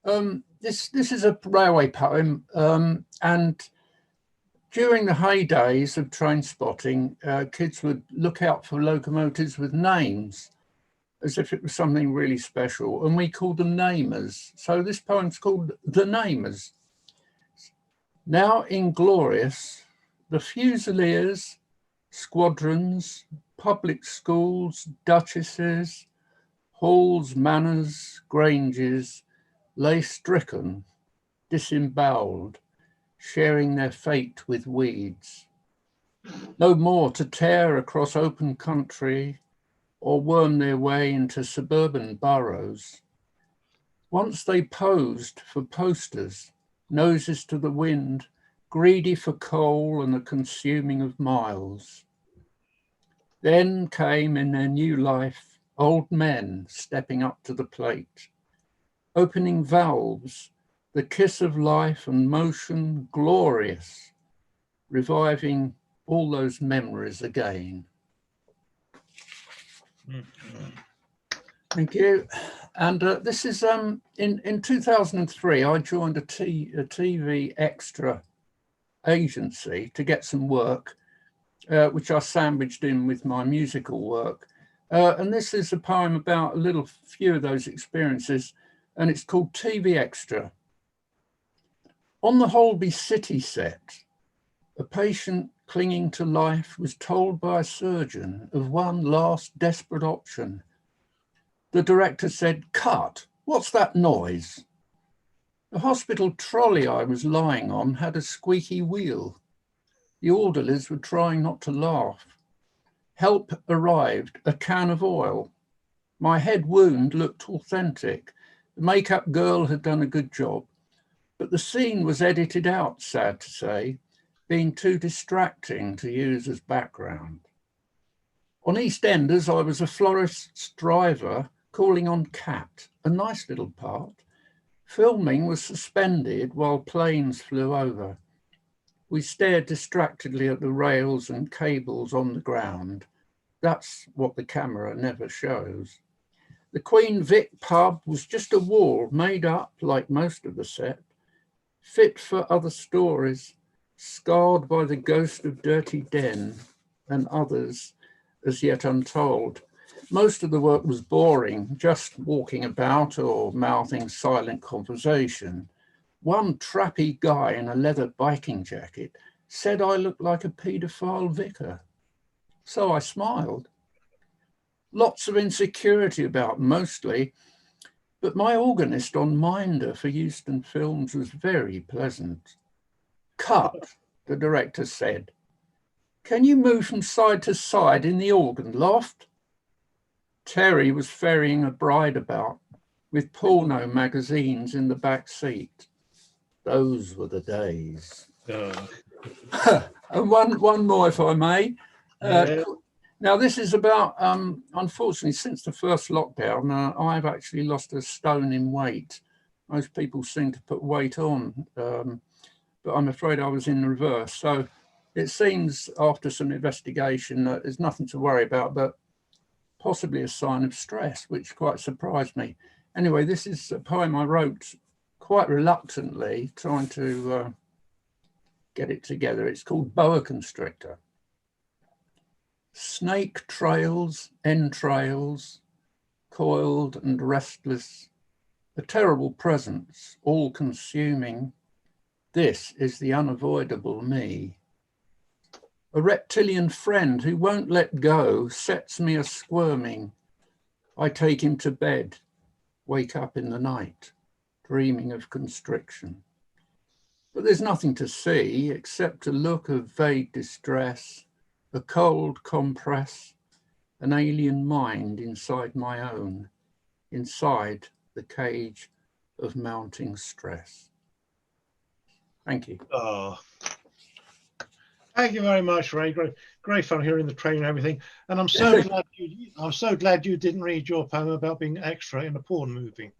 This is a railway poem, and during the heydays of train spotting, kids would look out for locomotives with names as if it was something really special, and we called them namers. So this poem's called The Namers. Now inglorious, the Fusiliers, squadrons, public schools, duchesses, halls, manors, granges lay stricken, disemboweled, sharing their fate with weeds. No more to tear across open country or worm their way into suburban boroughs. Once they posed for posters, noses to the wind, greedy for coal and the consuming of miles. Then came in their new life old men stepping up to the plate, opening valves, the kiss of life and motion glorious, reviving all those memories again. Thank you. And this is in 2003, I joined a TV extra agency to get some work, which I sandwiched in with my musical work. And this is a poem about a little few of those experiences, and it's called TV Extra. On the Holby City set, a patient clinging to life was told by a surgeon of one last desperate option. The director said, "Cut, what's that noise?" The hospital trolley I was lying on had a squeaky wheel. The orderlies were trying not to laugh. Help arrived, a can of oil. My head wound looked authentic. The makeup girl had done a good job, but the scene was edited out, sad to say, being too distracting to use as background. On EastEnders, I was a florist's driver calling on Cat, a nice little part. Filming was suspended while planes flew over. We stared distractedly at the rails and cables on the ground. That's what the camera never shows. The Queen Vic pub was just a wall made up, like most of the set, fit for other stories, scarred by the ghost of Dirty Den and others as yet untold. Most of the work was boring, just walking about or mouthing silent conversation. One trappy guy in a leather biking jacket said I looked like a paedophile vicar. So I smiled. Lots of insecurity about mostly, but my organist on Minder for Euston Films was very pleasant. "Cut," the director said. "Can you move from side to side in the organ loft?" Terry was ferrying a bride about with porno magazines in the back seat. Those were the days. And one more, if I may. Now, this is about, unfortunately, since the first lockdown, I've actually lost a stone in weight. Most people seem to put weight on, but I'm afraid I was in reverse. So it seems after some investigation that there's nothing to worry about, but possibly a sign of stress, which quite surprised me. Anyway, this is a poem I wrote quite reluctantly, trying to get it together. It's called Boa Constrictor. Snake trails, entrails, coiled and restless, a terrible presence, all-consuming. This is the unavoidable me. A reptilian friend who won't let go sets me a-squirming. I take him to bed, wake up in the night, dreaming of constriction. But there's nothing to see except a look of vague distress, a cold compress, an alien mind inside my own, inside the cage of mounting stress. Thank you. Oh, thank you very much, Ray. Great fun hearing the train and everything. And I'm so glad you didn't read your poem about being extra in a porn movie.